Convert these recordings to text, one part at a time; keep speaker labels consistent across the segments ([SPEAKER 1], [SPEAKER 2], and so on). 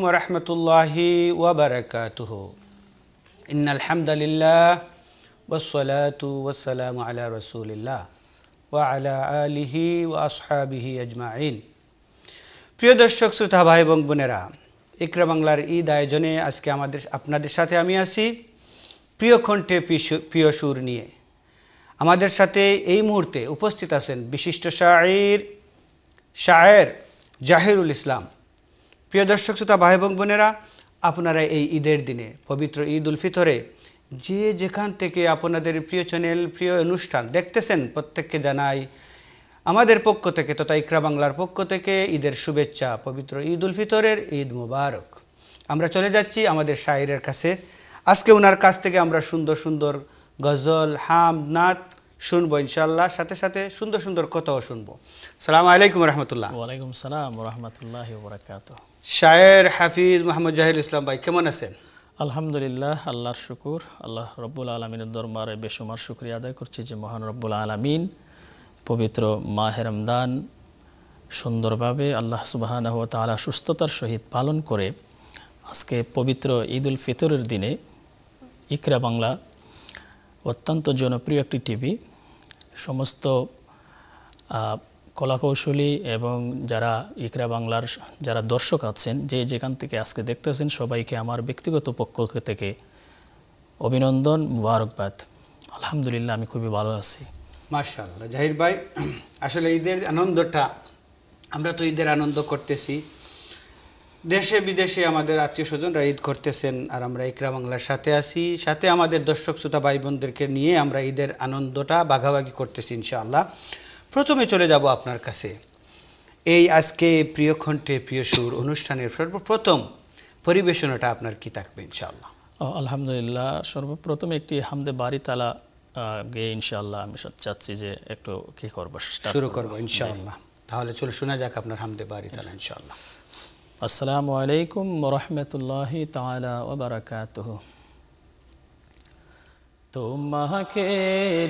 [SPEAKER 1] ওয়া রাহমাতুল্লাহি ওয়া বারাকাতুহু। ইন্নাল হামদালিল্লাহ ওয়াসসালাতু ওয়াসসালামু আলা রাসূলিল্লাহ ওয়া আলা আলিহি ওয়া আসহাবিহি আজমাইন। প্রিয় দর্শক শ্রোতা ভাই এবং বোনেরা, ইকরা বাংলার ঈদ আয়োজনে আজকে আপনাদের সাথে আমি আছি প্রিয় কণ্ঠে প্রিয় সুর নিয়ে। আমাদের সাথে এই মুহূর্তে উপস্থিত আছেন বিশিষ্ট শায়ের জাহিরুল ইসলাম। প্রিয় দর্শক শ্রোতা ভাই এবং বোনেরা, আপনারা এই ঈদের দিনে পবিত্র ঈদ উল ফিতরে যে যেখান থেকে আপনাদের প্রিয় চ্যানেল প্রিয় অনুষ্ঠান দেখতেছেন, প্রত্যেককে জানাই আমাদের পক্ষ থেকে তথা ইকরা বাংলার পক্ষ থেকে ঈদের শুভেচ্ছা। পবিত্র ঈদ উল ফিতরের ঈদ মুবারক। আমরা চলে যাচ্ছি আমাদের শায়েরের কাছে। আজকে ওনার কাছ থেকে আমরা সুন্দর সুন্দর গজল, হামদ, নাত শুনবো ইনশাআল্লাহ, সাথে সাথে সুন্দর সুন্দর কথাও শুনবো। আসসালামু আলাইকুম রহমতুল্লাহ।
[SPEAKER 2] ওয়ালাইকুম সালাম রহমতুল্লাহি ওয়া বারাকাতুহু।
[SPEAKER 1] শায়ের হাফিজ মোহাম্মদ জাহিরুল ইসলাম ভাই, কেমন আছেন?
[SPEAKER 2] আলহামদুলিল্লাহ, আল্লাহর শুকুর। আল্লাহ রব্বুল আলমিনের দরবারে বেশুমার শুকরিয়া আদায় করছি যে মহান রব্বুল আলমিন পবিত্র মাহে রমদান সুন্দরভাবে আল্লাহ সুবহানাহু ওয়া তাআলা সুস্থতার সহিত পালন করে আজকে পবিত্র ঈদ উল ফিতরের দিনে ইকরা বাংলা অত্যন্ত জনপ্রিয় একটি টিভি, সমস্ত কলাকৌশলী এবং যারা ইকরা বাংলার যারা দর্শক আছেন, যেখান থেকে আজকে দেখতেছেন, সবাইকে আমার ব্যক্তিগত পক্ষ থেকে অভিনন্দন, মুবারকবাদ। আলহামদুলিল্লাহ, আমি খুবই ভালো আছি।
[SPEAKER 1] মাশাআল্লাহ। জাহির ভাই, আসলে ঈদের আনন্দটা, আমরা তো ঈদের আনন্দ করতেছি, দেশে বিদেশে আমাদের আত্মীয় স্বজনরা ঈদ করতেছেন, আর আমরা ইকরা বাংলার সাথে আছি, সাথে আমাদের দর্শক শ্রোতা ভাই বোনদেরকে নিয়ে আমরা ঈদের আনন্দটা ভাগাভাগি করতেছি ইনশাআল্লাহ। প্রথমে চলে যাব আপনার কাছে। এই আজকে প্রিয় কণ্ঠে প্রিয় সুর অনুষ্ঠানের সর্বপ্রথম পরিবেশনাটা আপনার কি থাকবে ইনশাআল্লাহ?
[SPEAKER 2] আলহামদুলিল্লাহ, সর্বপ্রথমে একটি হামদে বারি তালা গেয়ে ইনশাআল্লাহ আমি চাচ্ছি যে একটু কি করবো,
[SPEAKER 1] শুরু করবো ইনশাআল্লাহ। তাহলে চলো শোনা যাক আপনার হামদে বারি তালা ইনশাআল্লাহ।
[SPEAKER 2] আসসালামু আলাইকুম ওয়া রাহমাতুল্লাহি তাআলা ওয়া বারাকাতুহু। তোমাকে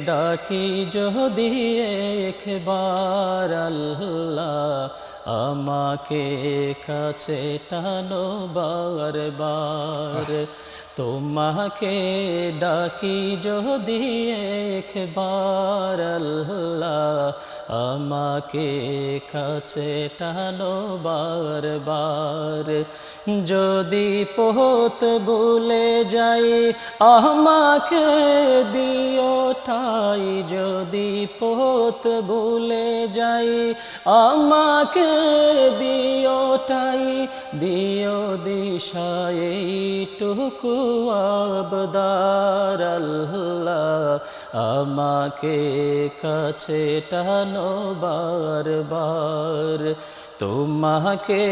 [SPEAKER 2] ডাকি যদি একবার আল্লাহ, আমাকে কাছে টানো বারবার। তোমাকে ডাকি যদি একবার আল্লাহ, আমাকে কাছে টানো বারবার। যদি পথ ভুলে যাই আমাকে দিও ঠাই, যদি পথ ভুলে যাই আমাকে দিও ঠাই, দিও দিশা এইটুকু আবদার আল্লাহ, আমাকে কাছে টানো বারবার। তোমাকে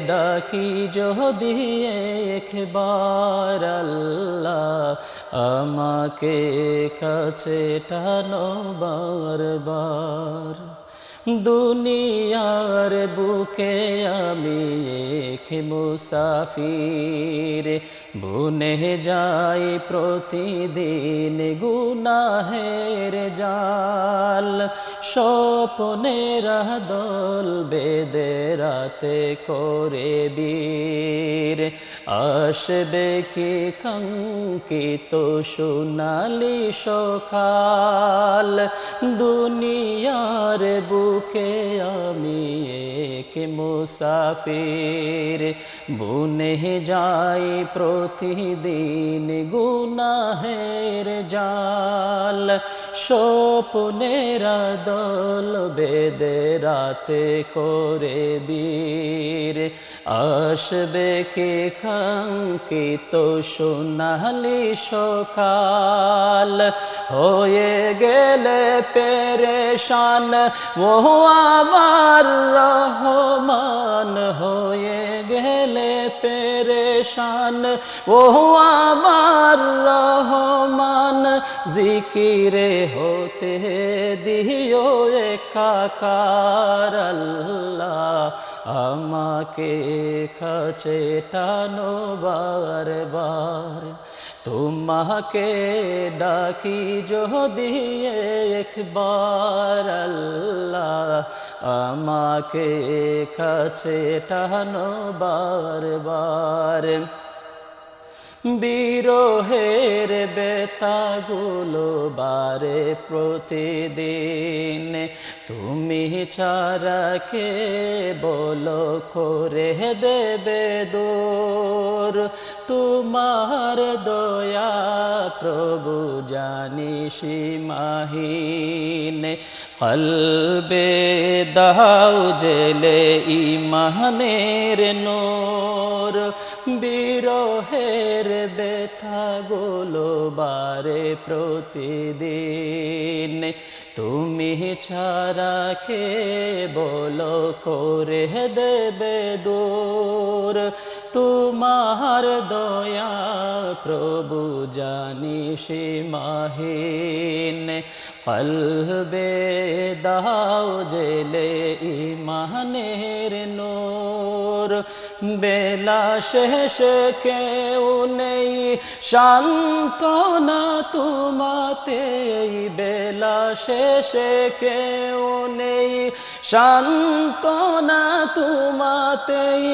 [SPEAKER 2] ডাকি যদি একবার আল্লাহ, আমাকে কাছে টানো বারবার। দুনিয়ার বুকে আমি এক মুসাফির, বুনে যাই প্রতিদিন গুনাহের জাল। স্বপ্নের দল বেঁধে রাতে করে বীর, আসবে কি কাঙ্ক্ষিত সোনালি সকাল। দুনিয়ার বুকে আমি এক মুসাফির, বুনে যাই প্রতিদিন গুনাহের জাল। স্বপ্নের দল বেঁধে রাতে করে বীর, আসবে কে কাঙ্ক্ষিত সোনালি সকাল। হয়ে গেলে পেরেশান ও আমার রহমান, হয়ে গেলে পেরেশান ও আমার রহমান। জিকিরে হতে দিও একাকার আল্লাহ, আমাকে কাছে টানো বারবার তোমাকে ডাকি যদি একবার আল্লাহ আমাকে কাছে টানো বারবার বিরহের বেতাগুলো বারে প্রতিদিন তুমি ছাড়া কে বলো করে দেবে দূর তোমার দয়া প্রভু জানি সীমাহীন কলবে দাও জেলে ইমানের নূর বিরহের বেথাগুলো বারে প্রতিদিন তুমি ছাড়া কে বলো করে দেবে দূর তোমার দয়া প্রভু জানি সীমাহীন কলবে দাও জেলে ইমানের নূর বেলা শেষে কেউ নেই সান্ত্বনা তোমাতে বেলা শেষে কেউ নেই সান্ত্বনা তোমাতেই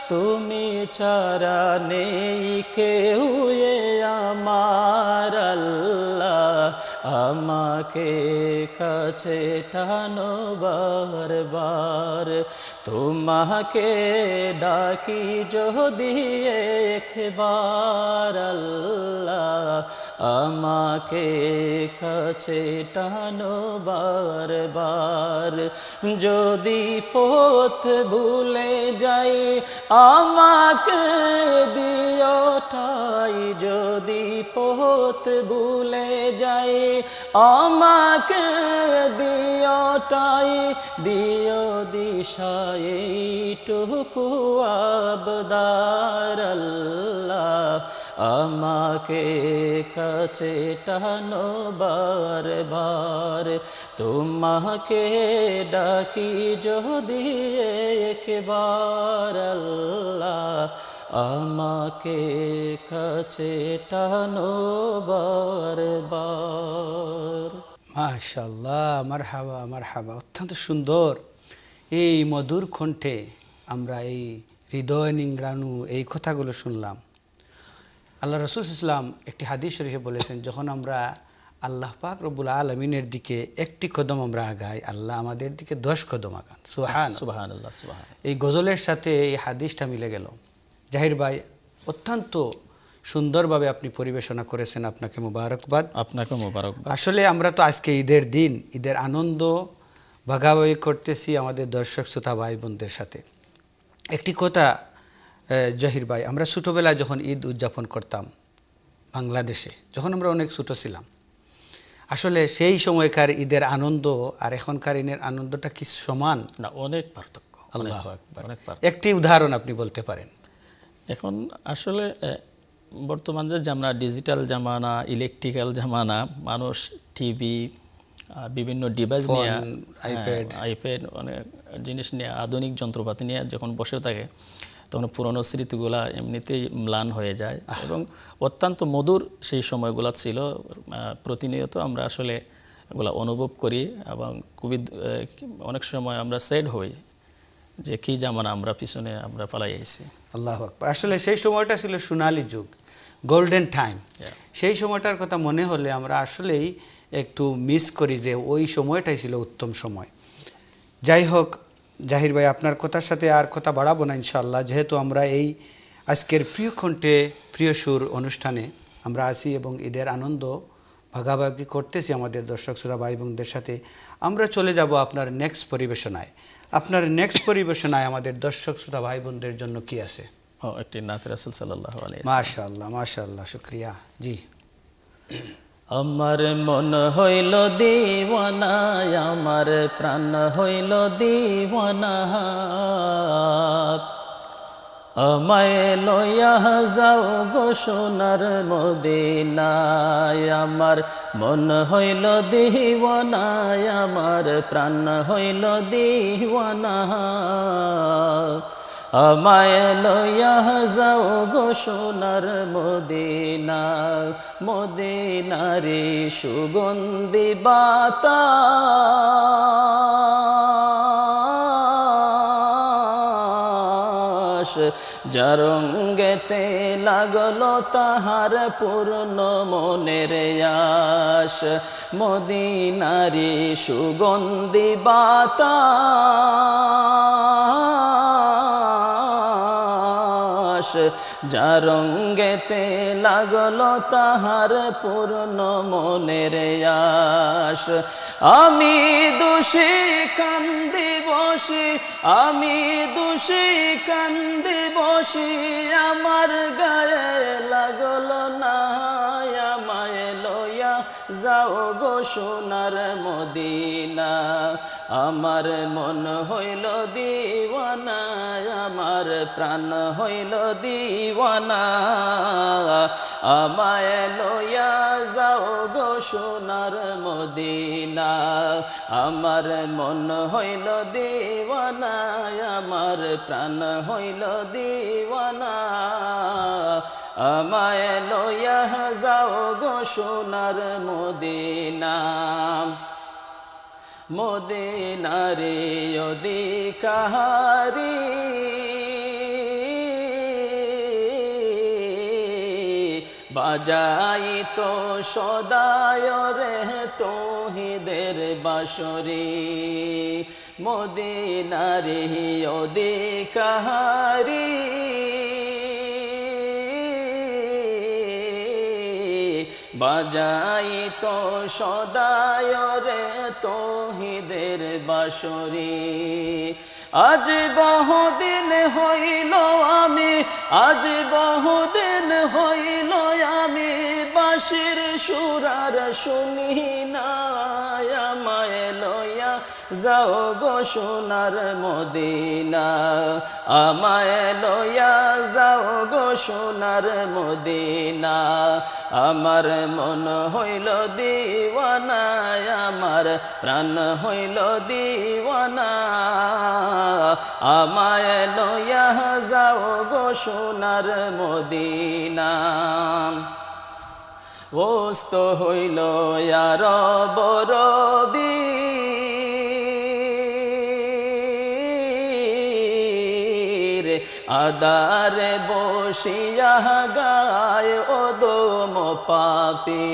[SPEAKER 2] তুমি ছাড়া নেই কেউ আমার আল্লাহ আমাকে কাছে টানো বারবার তোমাকে ডাকি যদি একবার আল্লাহ আমাকে কাছে টানো বারবার যদি পথ ভুলে যাই আমাকে দিও ঠাই যদি পথ ভুলে যাই আমাকে দিও ঠাই দিও দিশায় এইটুকু আবদার আল্লাহ আমাকে কাছে টানো বারবার তোমাকে ডাকি যদি একবার আল্লাহ আমাকে কাছে টানো বারবার
[SPEAKER 1] মাশাআল্লাহ মারহাবা মারহাবা অত্যন্ত সুন্দর এই মধুর কণ্ঠে আমরা এই হৃদয় নিংড়ানো এই কথাগুলো শুনলাম আল্লাহ রাসূল ইসলাম একটি হাদিস শরীফে বলেছেন যখন আমরা আল্লাহ পাক রব্বুল আলামিনের দিকে একটি কদম আমরা আগাই আল্লাহ আমাদের দিকে 10 কদম আগান
[SPEAKER 2] সুবহানাল্লাহ সুবহান
[SPEAKER 1] এই গজলের সাথে এই হাদিসটা মিলে গেল জাহির ভাই অত্যন্ত সুন্দরভাবে আপনি পরিবেশনা করেছেন আপনাকে মোবারকবাদ
[SPEAKER 2] আপনাকে মোবারকবাদ
[SPEAKER 1] আসলে আমরা তো আজকে ঈদের দিন ঈদের আনন্দ ভাগাভাগি করতেছি আমাদের দর্শক শ্রোতা ভাই বোনদের সাথে একটি কথা জাহির ভাই আমরা ছোটবেলায় যখন ঈদ উদযাপন করতাম বাংলাদেশে যখন আমরা অনেক ছোট ছিলাম আসলে সেই সময়কার ঈদের আনন্দ আর এখনকার ঈদের আনন্দটা কি সমান
[SPEAKER 2] না অনেক পার্থক্য
[SPEAKER 1] আল্লাহু আকবার একটি উদাহরণ আপনি বলতে পারেন
[SPEAKER 2] এখন আসলে বর্তমান যে আমরা ডিজিটাল জামানা ইলেকট্রিক্যাল জামানা মানুষ টিভি বিভিন্ন ডিভাইস নিয়ে আইপ্যাড অনেক জিনিস নিয়ে আধুনিক যন্ত্রপাতি নিয়ে যখন বসে থাকে তখন পুরনো স্মৃতিগুলা এমনিতেই ম্লান হয়ে যায় এবং অত্যন্ত মধুর সেই সময়গুলো ছিল প্রতিনিয়ত আমরা আসলে এগুলো অনুভব করি এবং খুবই অনেক সময় আমরা স্যাড হই যে কি জামানা আমরা পিছনে আমরা পালাই আইছি
[SPEAKER 1] আল্লাহু আকবার আসলে সেই সময়টা ছিল সোনালী যুগ গোল্ডেন টাইম সেই সময়টার কথা মনে হলে আমরা আসলেই একটু মিস করি যে ওই সময়টাই ছিল উত্তম সময় যাই হোক জাহির ভাই আপনার কথার সাথে আর কথা বাড়াবো না ইনশাআল্লাহ যেহেতু আমরা এই আজকের প্রিয় কণ্ঠে প্রিয় সুর অনুষ্ঠানে আমরা আসি এবং ঈদের আনন্দ ভাগাভাগি করতেছি আমাদের দর্শক শ্রোতা ভাই বোনদের সাথে আমরা চলে যাব আপনার নেক্সট পরিবেশনায় আপনার নেক্সট পরিবেশনায় আমাদের দর্শক শ্রোতা ভাই বোনদের জন্য কি আছে
[SPEAKER 2] একটি নাত রাসূল সাল্লাল্লাহু আলাইহি
[SPEAKER 1] মাশাআল্লাহ মাশাআল্লাহ শুকরিয়া জি
[SPEAKER 2] আমার মন হইল দিওয়ানা আমার প্রাণ হইল দিওয়ানা আমায় লইয়া যাও গো সোনার মদিনায় আমার মন হইল দিওয়ানায় আমার প্রাণ হইল দিওয়ানা আমায় লইয়া যাও গো সোনার মদিনা মদিনারে সুগন্ধি বাতাস যার রঙ্গেতে লাগলো তাহার পূর্ণ মনের আশ মদিনারি সুগন্ধি বাতাস যার রঙ্গেতে লাগলো তাহার পূর্ণ মনের আশ আমি দোষী কান্দি বসি আমি দোষী কান্দি বসি আমার গায়ে লাগলো না আমায় লইয়া যাও গো সোনার মদিনা আমার মন হইল দিওয়ানা আমার প্রাণ হইল দিওয়ানা আমায় লইয়া যাও গো সোনার মদিনা আমার মন হইল দিওয়ানা আমার প্রাণ হইল দিওয়ানা আমায় লইয়া যাও গো সোনার মদিনা মদিনারে অধিকারী বাজাই তো সদায় রে তৌহিদের বাঁশরি মদিনারে অধিকারী বাজাই তো সদায় রে তৌহিদের বাঁশরি আজ বহুদিন হইল আমি আজ বহুদিন হইল আমি বাঁশির সুরার শুনি না আমায় লইয়া যাও গো সোনার মদিনা আমায় লইয়া যাও গো সোনার মদিনা আমার মন হইল দিওয়ানা আমার প্রাণ হইল দিওয়ানা আমায় লইয়া যাও গো সোনার মদিনা ওস্ত হইল আর বরবি আদারে বসিয়া গায় ওদম পাপি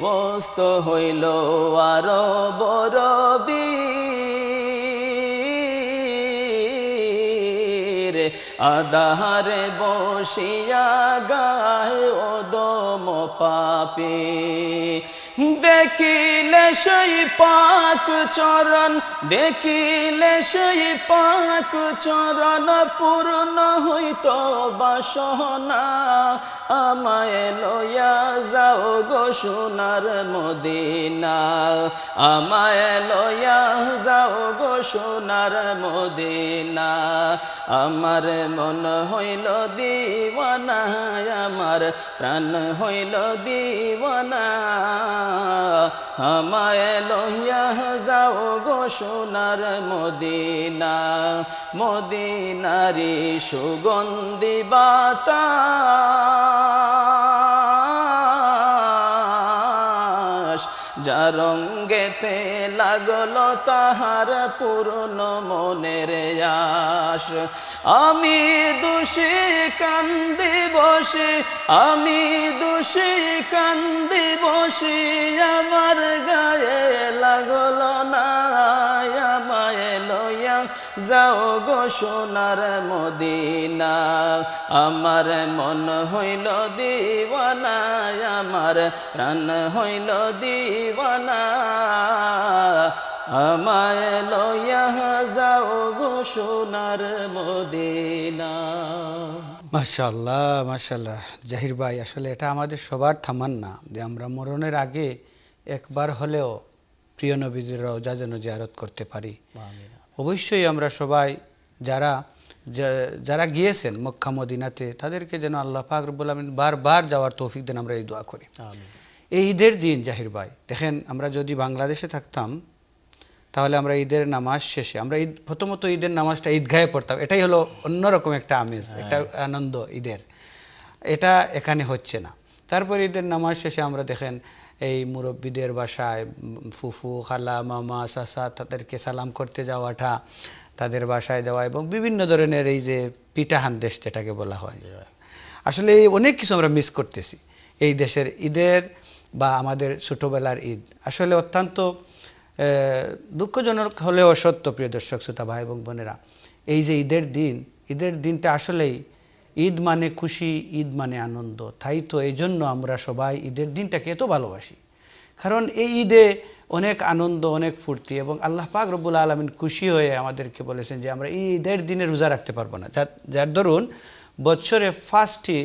[SPEAKER 2] ওস্ত হইল আর বরবি আদারে বসিয়া গায় ওদম পাপি দেখিলে সেই পাক চরণ দেখিলে সেই পাক চরণ পূর্ণ হইত বাসনা আমায় লইয়া যাও গো সোনার মদিনা আমায় লইয়া যাও গো সোনার মদিনা আমার মন হইল দিওয়ানা আমার প্রাণ হইল দিওয়ানা আমায় লইয়া যাও গো সোনার মদিনা মদিনারি সুগন্ধি বাতাস যার রঙ্গেতে লাগলো তাহার পূর্ণ মনের আশ আমি দোষী কান্দি বসি আমি দোষী কান্দি বসি আমার গায়ে লাগলো না আমায় লইয়া যাও গো সোনার মদিনা আমার মন হইল দিওয়ানা আমার প্রাণ হইল দিওয়ানা আমায় লইয়া যাও গো সোনার মদিনা
[SPEAKER 1] মাশাআল্লাহ মাশাআল্লাহ জাহির ভাই আসলে এটা আমাদের সবার তামান্না যে আমরা মরণের আগে একবার হলেও প্রিয় নবীজির রওজা যেন জিয়ারত করতে পারি অবশ্যই আমরা সবাই যারা যারা গিয়েছেন মক্কা মদিনাতে তাদেরকে যেন আল্লাহ পাক রব্বুল আলামিন বারবার যাওয়ার তৌফিক দেন, আমরা এই দোয়া করি। এই ঈদের দিন জাহির ভাই দেখেন, আমরা যদি বাংলাদেশে থাকতাম তাহলে আমরা ঈদের নামাজ শেষে আমরা প্রথমত ঈদের নামাজটা ঈদগাহে পড়তাম, এটাই হলো অন্যরকম একটা আমেজ, একটা আনন্দ ঈদের। এটা এখানে হচ্ছে না। তারপর ঈদের নামাজ শেষে আমরা দেখেন এই মুরব্বীদের বাসায় ফুফু খালা মামা চাচা তাদেরকে সালাম করতে যাওয়াটা, তাদের বাসায় যাওয়া এবং বিভিন্ন ধরনের এই যে পিঠা হান্দেশ যেটাকে বলা হয়, আসলে এই অনেক কিছু আমরা মিস করতেছি। এই দেশের ঈদের বা আমাদের ছোটোবেলার ঈদ আসলে অত্যন্ত দুঃখজনক হলেও সত্য। প্রিয় দর্শক শ্রোতা ভাই এবং বোনেরা, এই যে ঈদের দিনটা আসলেই ঈদ মানে খুশি, ঈদ মানে আনন্দ। তাই তো এই জন্য আমরা সবাই ঈদের দিনটাকে এত ভালোবাসি, কারণ এই ঈদে অনেক আনন্দ, অনেক ফুর্তি, এবং আল্লাহ পাক রব্বুল আলামিন খুশি হয়ে আমাদেরকে বলেছেন যে আমরা এই ঈদের দিনে রোজা রাখতে পারবো না। যার দরুন বছরে 5টি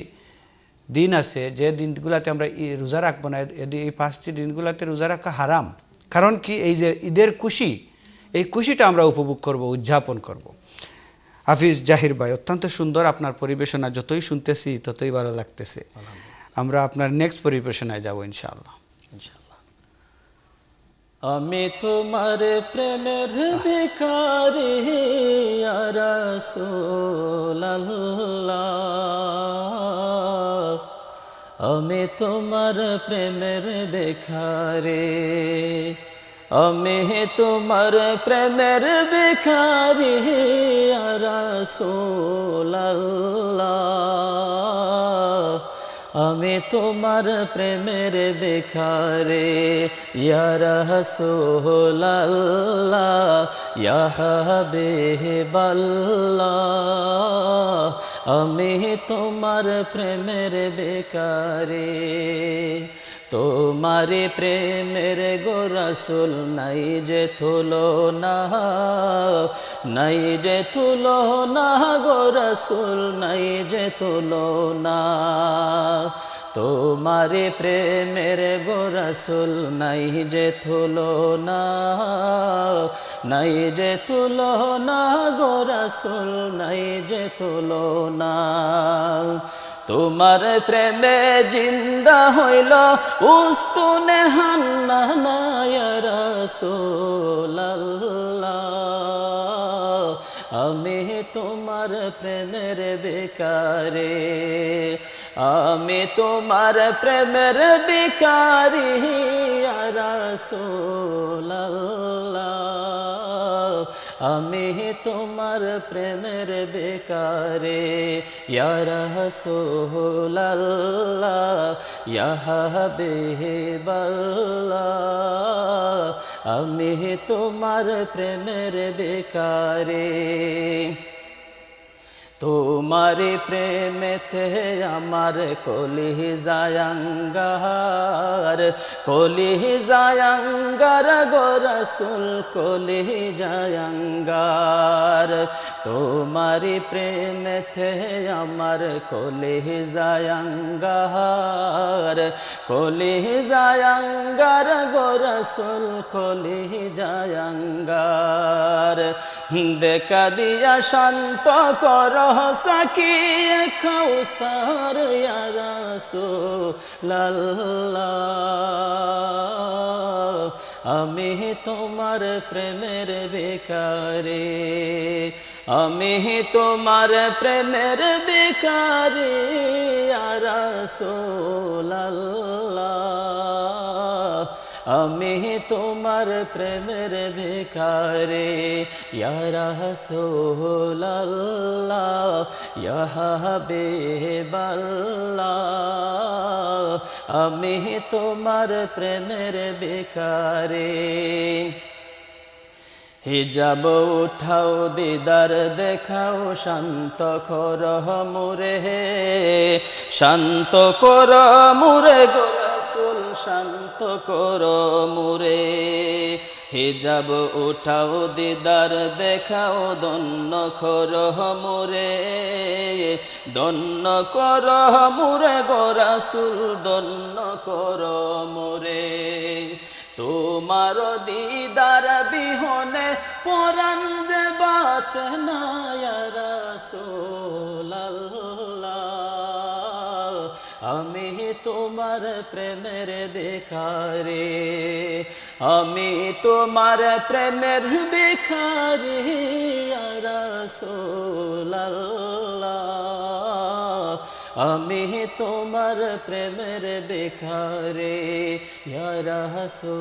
[SPEAKER 1] দিন আছে যে দিনগুলোতে আমরা রোজা রাখবো না, এই 5টি দিনগুলোতে রোজা রাখা হারাম। কারণ কি, এই যে ঈদের খুশি, এই খুশিটা আমরা উপভোগ করব, উদযাপন করব। হাফিজ জাহির ভাই, অত্যন্ত সুন্দর আপনার পরিবেশনা, যতই শুনতেছি ততই ভালো লাগতেছে। আমরা আপনার নেক্সট পরিবেশনায় যাব ইনশাআল্লাহ।
[SPEAKER 2] আমি তোমার প্রেমের ভিখারি ইয়া রাসূলুল্লাহ, আমি তোমার প্রেমের ভিখারি, আমি তোমার প্রেমের ভিখারি ইয়া রাসূলুল্লাহ, আমি তোমার প্রেমের ভিখারি ইয়া রাসূলুল্লাহ, ইয়া হাবিবাল্লাহ, আমি তোমার প্রেমের ভিখারি। তোমার প্রেমের গো রাসূল নাই যে তুলনা, নাই যে তুলনা গো রাসূল, নাই যে তুলনা। তোমার প্রেমের গো রাসূল নাই যে তুলনা, নাই যে তুলনা গো রাসূল, নাই যে তুলনা। তোমার প্রেমে জিন্দা হইল উস্তুনে হান্নানা ইয়া রাসূলুল্লাহ, আমি তোমার প্রেমের ভিখারি, আমি তোমার প্রেমের ভিখারি ইয়া রাসূলুল্লাহ, আমি তোমার প্রেমের ভিখারি ইয়া রাসূলুল্লাহ, ইয়া হাবিবাল্লাহ, আমি তোমার প্রেমের ভিখারি। তোমার প্রেমেতে আমার কলিজায় আঙ্গার, কলিজায় আঙ্গার গো রাসূল, কলিজায় আঙ্গার। তোমার প্রেমেতে আমার কলিজায় আঙ্গার, কলিজায় আঙ্গার গো রাসূল, কলিজায় আঙ্গার। দেখা দিয়া শান্ত কর সাকিয়ে কাউসার ইয়া রাসূলুল্লাহ, আমি তোমার প্রেমের ভিখারি, আমি তোমার প্রেমের ভিখারি ইয়া রাসূলুল্লাহ, আমি তোমার প্রেমের ভিখারি ইয়া রাসূলুল্লাহ, ইয়া হাবিবাল্লাহ, আমি তোমার প্রেমের ভিখারি। হিজাব উঠাও দিদার দেখাও, শান্ত করো মুরে, শান্ত করো মুরে গো রাসূল, শান্ত করো মুরে। হিজাব উঠাও দিদার দেখাও, দন্য করো মুরে, দন্য করো মুরে গো রাসূল, দন্য করো মুরে। তোমার দিদার বিহনে পরাণ যে বাঁচে না ইয়া রাসূলাল্লাহ আমি তোমার প্রেমের ভিখারি আমি তোমার প্রেমের ভিখারি ইয়া রাসূলাল্লাহ আমি তোমার প্রেমের ভিখারি ইয়া রাসূলাল্লাহ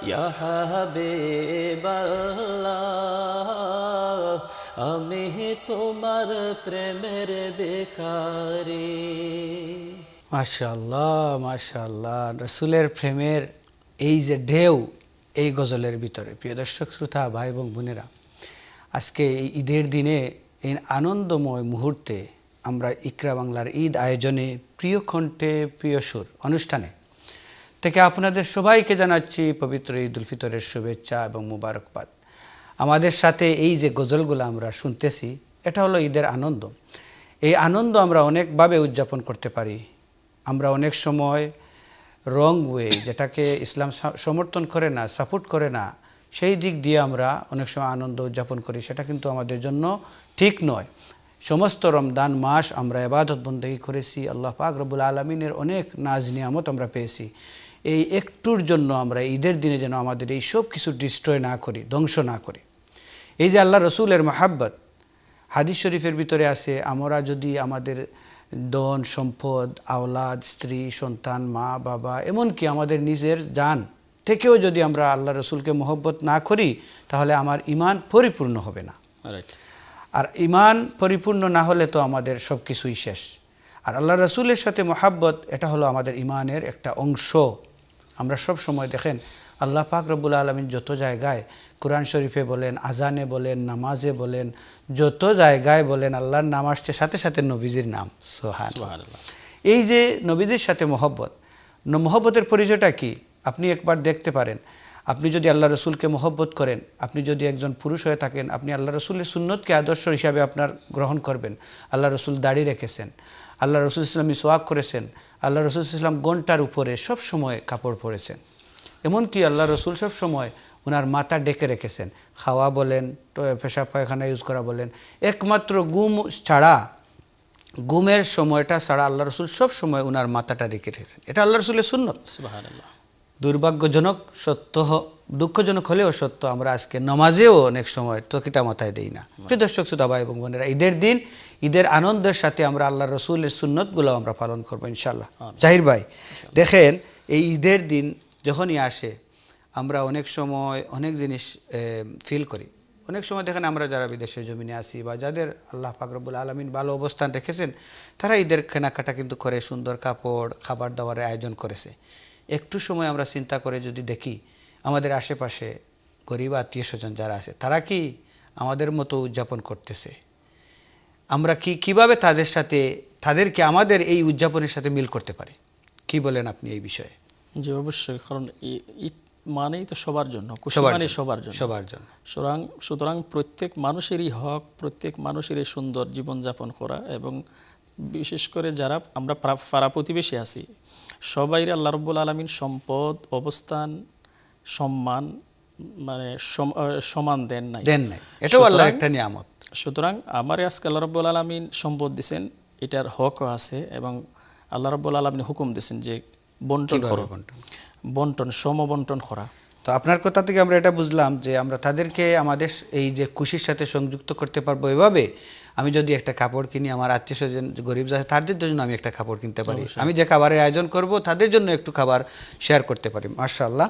[SPEAKER 2] ইয়া হাবিবাল্লাহ আমি তোমার প্রেমের ভিখারি।
[SPEAKER 1] মাশাআল্লাহ মাশাআল্লাহ, রসুলের প্রেমের এই যে ঢেউ এই গজলের ভিতরে। প্রিয় দর্শক শ্রোতা ভাই এবং বোনেরা, আজকে এই ঈদের দিনে এই আনন্দময় মুহূর্তে আমরা ইকরা বাংলার ঈদ আয়োজনে প্রিয় কণ্ঠে প্রিয় সুর অনুষ্ঠানে থেকে আপনাদের সবাইকে জানাচ্ছি পবিত্র ঈদ উল ফিতরের শুভেচ্ছা এবং মুবারকবাদ। আমাদের সাথে এই যে গজলগুলো আমরা শুনতেছি, এটা হলো ঈদের আনন্দ। এই আনন্দ আমরা অনেকভাবে উদযাপন করতে পারি। আমরা অনেক সময় রং ওয়ে, যেটাকে ইসলাম সমর্থন করে না, সাপোর্ট করে না, সেই দিক দিয়ে আমরা অনেক সময় আনন্দ উদযাপন করি। সেটা কিন্তু আমাদের জন্য ঠিক নয়। সমস্ত রমজান মাস আমরা ইবাদত বন্দেগী করেছি, আল্লাহ পাক রব্বুল আলামিনের অনেক নাজ নিয়ামত আমরা পেয়েছি। এই একটুর জন্য আমরা ঈদের দিনে যেন আমাদের এই সব কিছু ডিস্ট্রয় না করি, ধ্বংস না করি। এই যে আল্লাহ রসুলের মাহাব্বত হাদিস শরীফের ভিতরে আছে, আমরা যদি আমাদের ধন সম্পদ, আওলাদ, স্ত্রী, সন্তান, মা বাবা, এমনকি আমাদের নিজের জান থেকেও যদি আমরা আল্লাহ রসুলকে মহব্বত না করি, তাহলে আমার ঈমান পরিপূর্ণ হবে না। আর ঈমান পরিপূর্ণ না হলে তো আমাদের সব কিছুই শেষ। আর আল্লাহ রসুলের সাথে মহাব্বত, এটা হলো আমাদের ঈমানের একটা অংশ। আমরা সব সময় দেখেন আল্লাহ পাক রব্বুল আলামিন যত জায়গায় কোরআন শরীফে বলেন, আজানে বলেন, নামাজে বলেন, যত জায়গায় বলেন আল্লাহর নাম আসছে সাথে সাথে নবীজির নাম। সুবহানাল্লাহ। এই যে নবীজির সাথে মহব্বতের পরিচয়টা কি আপনি একবার দেখতে পারেন। আপনি যদি আল্লাহ রসুলকে মহব্বত করেন, আপনি যদি একজন পুরুষ হয়ে থাকেন, আপনি আল্লাহ রসুলের সুন্নতকে আদর্শ হিসাবে আপনার গ্রহণ করবেন। আল্লাহ রসুল দাড়ি রেখেছেন, আল্লাহ রসুল ইসলাম মিসওয়াক করেছেন, আল্লাহ রসুল ইসলাম ঘণ্টার উপরে সব সময় কাপড় পরেছেন। এমনকি আল্লাহ রসুল সব সময় ওনার মাথা ডেকে রেখেছেন। খাওয়া বলেন, পেশাব পায়খানা ইউজ করা বলেন, একমাত্র ঘুমের সময়টা ছাড়া আল্লাহ রসুল সব সময় ওনার মাথাটা রেখে রেখেছেন। এটা আল্লাহ রসুলের সুন্নত। সুবহানাল্লাহ। দুর্ভাগ্যজনক সত্য, দুঃখজনক হলেও সত্য, আমরা আজকে নামাজেও অনেক সময় তকিটা মাথায় দেই না। প্রিয় দর্শক শ্রোতা ভাই এবং বোনেরা, ঈদের দিন ঈদের আনন্দের সাথে আমরা আল্লাহ রসুলের সুন্নতগুলো আমরা পালন করবো ইনশাল্লাহ। জাহির ভাই, দেখেন এই ঈদের দিন যখনই আসে আমরা অনেক সময় অনেক জিনিস ফিল করি। অনেক সময় দেখেন আমরা যারা বিদেশের জমিনে আসি বা যাদের আল্লাহ পাক রব্বুল আলামিন ভালো অবস্থান রেখেছেন, তারা ঈদের কেনাকাটা কিন্তু করে, সুন্দর কাপড়, খাবার দাবারের আয়োজন করেছে। একটু সময় আমরা চিন্তা করে যদি দেখি আমাদের আশেপাশে গরিব আত্মীয় স্বজন যারা আছে, তারা কি আমাদের মতো উদযাপন করতেছে? আমরা কিভাবে তাদেরকে আমাদের এই উদযাপনের সাথে মিল করতে পারি? কি বলেন আপনি এই বিষয়ে?
[SPEAKER 2] জি অবশ্যই, কারণ ঈদ মানেই তো সবার জন্য, সবার জন্য। সুতরাং প্রত্যেক মানুষেরই হক, প্রত্যেক মানুষেরই সুন্দর জীবনযাপন করা, এবং বিশেষ করে যারা আমরা পাড়া প্রতিবেশী আছি, সবাই আল্লাহ রাব্বুল আলামিন সম্পদ, অবস্থান, সম্মান মানে সমান দেন নাই।
[SPEAKER 1] এটাও আল্লাহর একটা নিয়ামত।
[SPEAKER 2] সুতরাং আমারে আজকে আল্লাহ রাব্বুল আলামিন সম্পদ দিয়েছেন, এটার হকও আছে, এবং আল্লাহ রাব্বুল আলামিন হুকুম দিয়েছেন যে সমবন্টন করা।
[SPEAKER 1] তো আপনার কথা থেকে আমরা এটা বুঝলাম যে আমরা তাদেরকে আমাদের এই যে খুশির সাথে সংযুক্ত করতে পারবো এভাবে। আমি যদি একটা কাপড় কিনি, আমার আত্মীয় স্বজন গরিব যারা, তাদের জন্য আমি একটা কাপড় কিনতে পারি। আমি যে খাবারের আয়োজন করব তাদের জন্য একটু খাবার শেয়ার করতে পারি। মাশাআল্লাহ।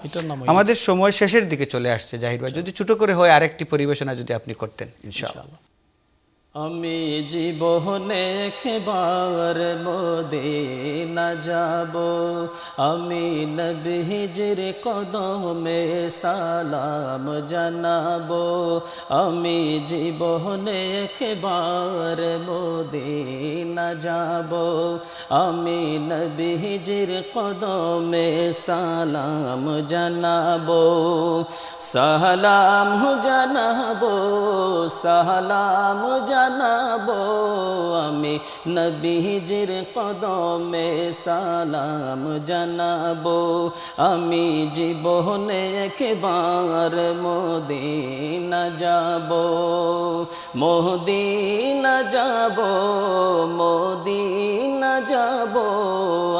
[SPEAKER 1] আমাদের সময় শেষের দিকে চলে আসছে জাহির ভাই, যদি ছোট করে হয় আরেকটি পরিবেশনা যদি আপনি করতেন ইনশাআল্লাহ।
[SPEAKER 2] আমি জীবনে একবার মদিনা যাব, আমি নবীজির কদমে সালাম জানাবো। আমি জীবনে একবার মদিনা যাব, আমি নবীজির কদমে সালাম জানাবো। সালাম জানাবো, সালাম জানাবো আমি নবীজির কদমে সালাম জানাবো আমি জীবনে একবার মদিনা যাব মদিনা যাব মদিনা যাব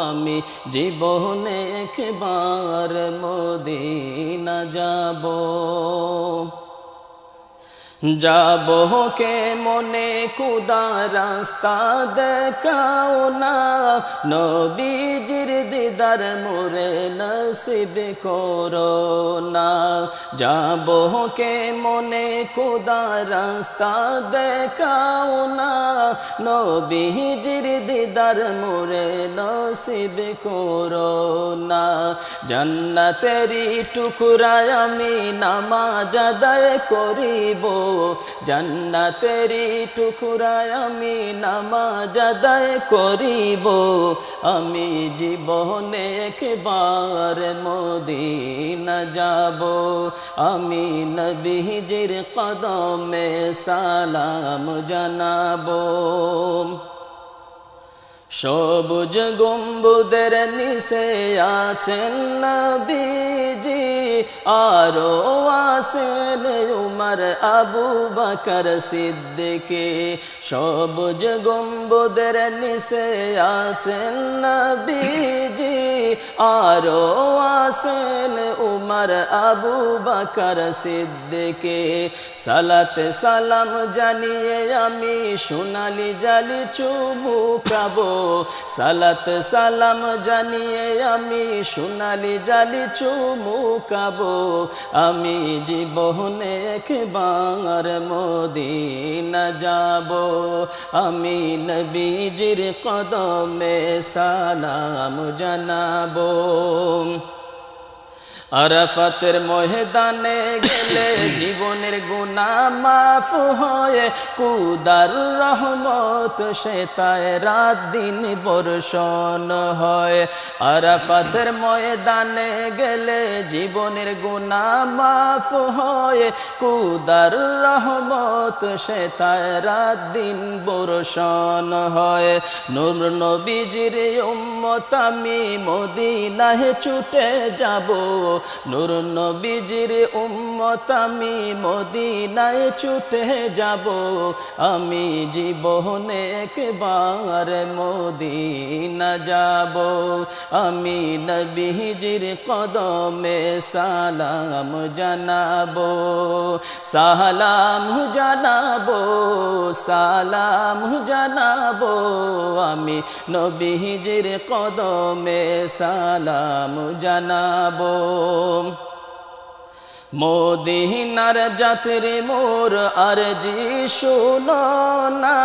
[SPEAKER 2] আমি জীবনে একবার মদিনা যাব যাবো কে মনে খুদা রাস্তা দেখাও না নবীজির দিদার মোরে নসিব করো না যাবো কে মনে খুদা রাস্তা দেখাও না নবীজির দিদার মোরে নসিব করো না জান্নাতেরই টুকরায় আমি নামাজ আদায় করিব জান্নাতেরই টুকরায় আমি নামাজ আদায় করিব আমি জীবনে একবার মদিনা যাব আমি নবীজির কদমে সালাম জানাবো সবুজ গম্বুদের নিচে আছেন নবীজি আরো আছেন উমর আবু বকর সিদ্দিকে সবুজ গম্বুদের নিচে আছেন নবীজি আরো আছেন উমর আবু বকর সিদ্দিকে সালাত সালাম জানিয়ে আমি সোনালি জালি চুমুকাবো সালাত সালাম জানিয়ে আমি সোনালি জালি চুমুকাবো আমি জীবনে একবার মদিনা যাব আমি নবীজির কদমে সালাম জানাবো আরাফাতের ময়দানে গেলে জীবনের গুনাহ মাফ হয় খুদার রহমত সেতায় রাত দিন বর্ষণ হয় আরাফাতের ময়দানে গেলে জীবনের গুনাহ মাফ হয় খুদার রহমত সেতায় রাত দিন বর্ষণ হয় নূর নবীজির উম্মত আমি মদিনায় ছুটে যাব নূর নবীজির উম্মত আমি মদিনায় ছুটে যাব আমি জীবনে একবার মদিনা যাব আমি নবীজির কদমে সালাম জানাবো সালাম জানাবো সালাম জানাবো আমি নবীজির কদমে সালাম জানাবো মদিনার যাত্রী মোর আরজি শুনো না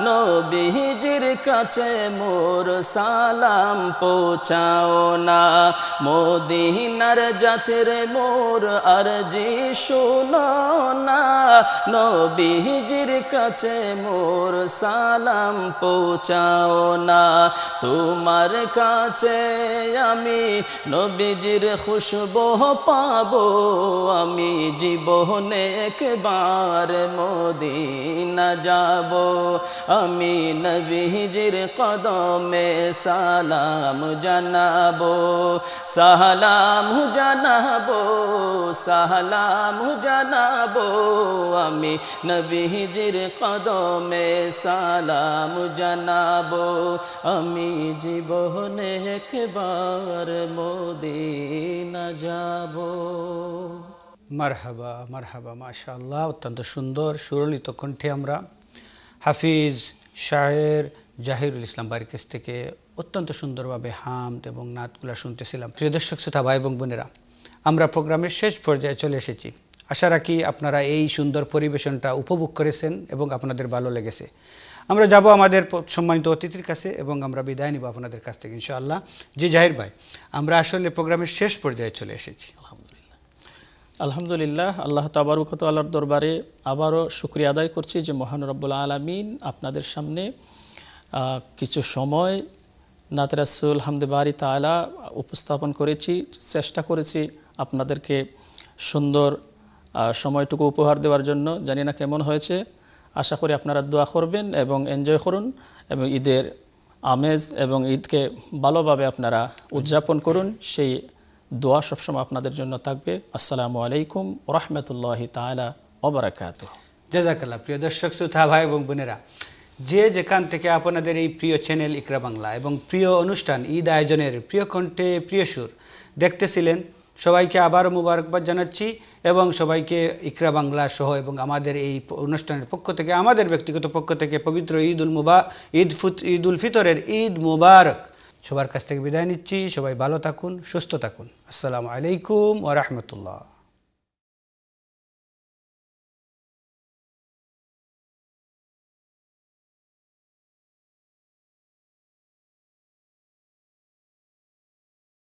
[SPEAKER 2] নবীজির কাছে মোর সালাম পৌঁছাও না মদিনার যাত্রী মোর আরজি শুনো না নবীজির কাছে মোর সালাম পৌঁছাও না তোমার কাছে আমি নবীজির খুশবু পাবো আমি জীবনে একবার মদিনা যাব আমি নবীজির কদমে সালাম জানাবো সালাম জানাবো সালাম জানাবো আমি নবীজির কদমে সালাম জানাবো আমি জীবনে একবার মদিনা যাব
[SPEAKER 1] মারহাবা মারহাবা মাশাআল্লাহ অত্যন্ত সুন্দর সুরলিত কণ্ঠে আমরা হাফিজ শায়ের জাহিরুল ইসলাম বাড়ির কাছ থেকে অত্যন্ত সুন্দরভাবে হামদ এবং নাতগুলা শুনতেছিলাম প্রিয় দর্শক শ্রোতা ভাই এবং বোনেরা আমরা প্রোগ্রামের শেষ পর্যায়ে চলে এসেছি আশা রাখি আপনারা এই সুন্দর পরিবেশনটা উপভোগ করেছেন এবং আপনাদের ভালো লেগেছে আমরা যাব আমাদের সম্মানিত অতিথির কাছে এবং আমরা বিদায় নিব আপনাদের কাছ থেকে ইনশাআল্লাহ জি জাহির ভাই আমরা আসলে প্রোগ্রামের শেষ পর্যায়ে চলে এসেছি
[SPEAKER 2] আলহামদুলিল্লাহ আল্লাহ তাবারক ওয়া তাআলার দরবারে আবারও শুকরিয়া আদায় করছি যে মহান রব্বুল আলামিন আপনাদের সামনে কিছু সময় নাত রাসূল হামদে বারি তাআলা উপস্থাপন করেছি চেষ্টা করেছি আপনাদেরকে সুন্দর সময়টুকু উপহার দেওয়ার জন্য। জানি না কেমন হয়েছে, আশা করি আপনারা দোয়া করবেন এবং এনজয় করুন এবং ঈদের আমেজ এবং ঈদকে ভালোভাবে আপনারা উদযাপন করুন, সেই দোয়া সবসময় আপনাদের জন্য থাকবে। আসসালামু আলাইকুম ওয়া রাহমাতুল্লাহি তাআলা ওয়া বারাকাতুহু।
[SPEAKER 1] জাযাকাল্লাহ। প্রিয় দর্শক শ্রোতা ভাই এবং বোনেরা, যে যেখান থেকে আপনাদের এই প্রিয় চ্যানেল ইকরা বাংলা এবং প্রিয় অনুষ্ঠান ঈদ আয়োজনের প্রিয় কণ্ঠে প্রিয় সুর দেখতেছিলেন, সবাইকে আবারও মুবারকবাদ জানাচ্ছি এবং সবাইকে ইকরা বাংলা সহ এবং আমাদের এই অনুষ্ঠানের পক্ষ থেকে, আমাদের ব্যক্তিগত পক্ষ থেকে পবিত্র ঈদ উল ফিতরের ঈদ মুবারক সবার কাছ থেকে বিদায় নিচ্ছি। সবাই ভালো থাকুন, সুস্থ থাকুন। আসসালামু আলাইকুম ওয়া রাহমাতুল্লাহ।